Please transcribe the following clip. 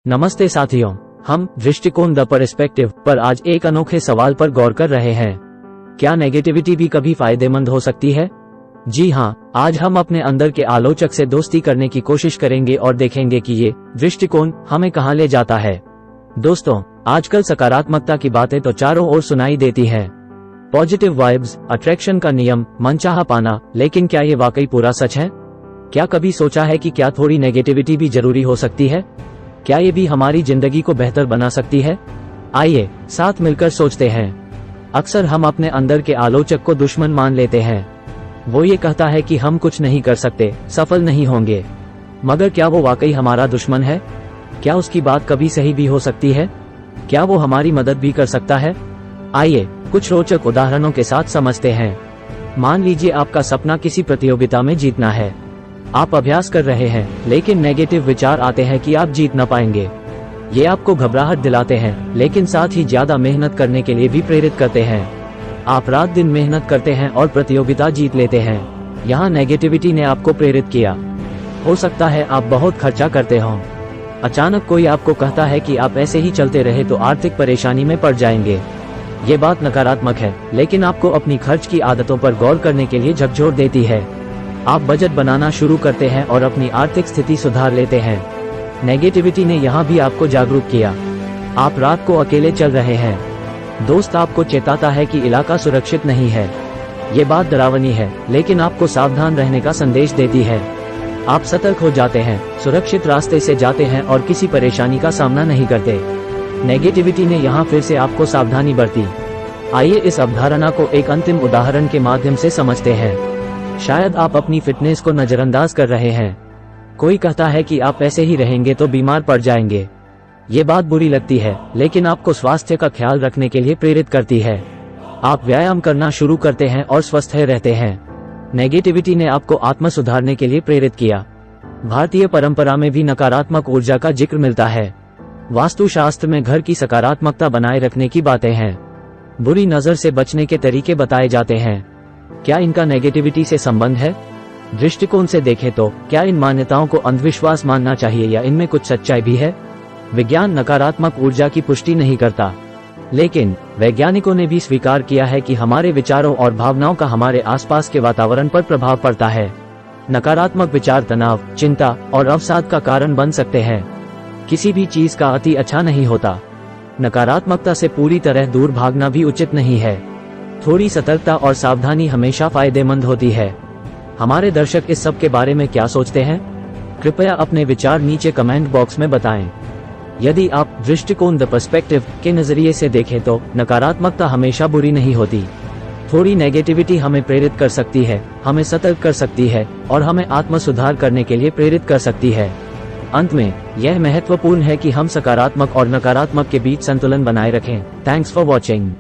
नमस्ते साथियों, हम दृष्टिकोण द पर्सपेक्टिव पर आज एक अनोखे सवाल पर गौर कर रहे हैं। क्या नेगेटिविटी भी कभी फायदेमंद हो सकती है? जी हाँ, आज हम अपने अंदर के आलोचक से दोस्ती करने की कोशिश करेंगे और देखेंगे कि ये दृष्टिकोण हमें कहाँ ले जाता है। दोस्तों, आजकल सकारात्मकता की बातें तो चारों ओर सुनाई देती हैं। पॉजिटिव वाइब्स, अट्रैक्शन का नियम, मनचाहा पाना, लेकिन क्या ये वाकई पूरा सच है? क्या कभी सोचा है कि क्या थोड़ी नेगेटिविटी भी जरूरी हो सकती है? क्या ये भी हमारी जिंदगी को बेहतर बना सकती है? आइए साथ मिलकर सोचते हैं। अक्सर हम अपने अंदर के आलोचक को दुश्मन मान लेते हैं। वो ये कहता है कि हम कुछ नहीं कर सकते, सफल नहीं होंगे। मगर क्या वो वाकई हमारा दुश्मन है? क्या उसकी बात कभी सही भी हो सकती है? क्या वो हमारी मदद भी कर सकता है? आइए कुछ रोचक उदाहरणों के साथ समझते हैं। मान लीजिए आपका सपना किसी प्रतियोगिता में जीतना है। आप अभ्यास कर रहे हैं, लेकिन नेगेटिव विचार आते हैं कि आप जीत न पाएंगे। ये आपको घबराहट दिलाते हैं, लेकिन साथ ही ज्यादा मेहनत करने के लिए भी प्रेरित करते हैं। आप रात दिन मेहनत करते हैं और प्रतियोगिता जीत लेते हैं। यहाँ नेगेटिविटी ने आपको प्रेरित किया। हो सकता है आप बहुत खर्चा करते हो। अचानक कोई आपको कहता है कि आप ऐसे ही चलते रहे तो आर्थिक परेशानी में पड़ जाएंगे। ये बात नकारात्मक है, लेकिन आपको अपनी खर्च की आदतों पर गौर करने के लिए झकझोर देती है। आप बजट बनाना शुरू करते हैं और अपनी आर्थिक स्थिति सुधार लेते हैं। नेगेटिविटी ने यहाँ भी आपको जागरूक किया। आप रात को अकेले चल रहे हैं। दोस्त आपको चेताता है कि इलाका सुरक्षित नहीं है। ये बात डरावनी है, लेकिन आपको सावधान रहने का संदेश देती है। आप सतर्क हो जाते हैं, सुरक्षित रास्ते से जाते हैं और किसी परेशानी का सामना नहीं करते। नेगेटिविटी ने यहाँ फिर से आपको सावधानी बरती। आइए इस अवधारणा को एक अंतिम उदाहरण के माध्यम से समझते हैं। शायद आप अपनी फिटनेस को नजरअंदाज कर रहे हैं। कोई कहता है कि आप ऐसे ही रहेंगे तो बीमार पड़ जाएंगे। ये बात बुरी लगती है, लेकिन आपको स्वास्थ्य का ख्याल रखने के लिए प्रेरित करती है। आप व्यायाम करना शुरू करते हैं और स्वस्थ रहते हैं। नेगेटिविटी ने आपको आत्म सुधारने के लिए प्रेरित किया। भारतीय परंपरा में भी नकारात्मक ऊर्जा का जिक्र मिलता है। वास्तुशास्त्र में घर की सकारात्मकता बनाए रखने की बातें हैं। बुरी नजर से बचने के तरीके बताए जाते हैं। क्या इनका नेगेटिविटी से संबंध है? दृष्टिकोण से देखें तो क्या इन मान्यताओं को अंधविश्वास मानना चाहिए या इनमें कुछ सच्चाई भी है? विज्ञान नकारात्मक ऊर्जा की पुष्टि नहीं करता, लेकिन वैज्ञानिकों ने भी स्वीकार किया है कि हमारे विचारों और भावनाओं का हमारे आसपास के वातावरण पर प्रभाव पड़ता है। नकारात्मक विचार तनाव, चिंता और अवसाद का कारण बन सकते हैं। किसी भी चीज का अति अच्छा नहीं होता। नकारात्मकता से पूरी तरह दूर भागना भी उचित नहीं है। थोड़ी सतर्कता और सावधानी हमेशा फायदेमंद होती है। हमारे दर्शक इस सब के बारे में क्या सोचते हैं? कृपया अपने विचार नीचे कमेंट बॉक्स में बताएं। यदि आप दृष्टिकोण द पर्सपेक्टिव के नजरिए से देखें तो नकारात्मकता हमेशा बुरी नहीं होती। थोड़ी नेगेटिविटी हमें प्रेरित कर सकती है, हमें सतर्क कर सकती है और हमें आत्म सुधार करने के लिए प्रेरित कर सकती है। अंत में यह महत्वपूर्ण है कि हम सकारात्मक और नकारात्मक के बीच संतुलन बनाए रखें। Thanks for watching.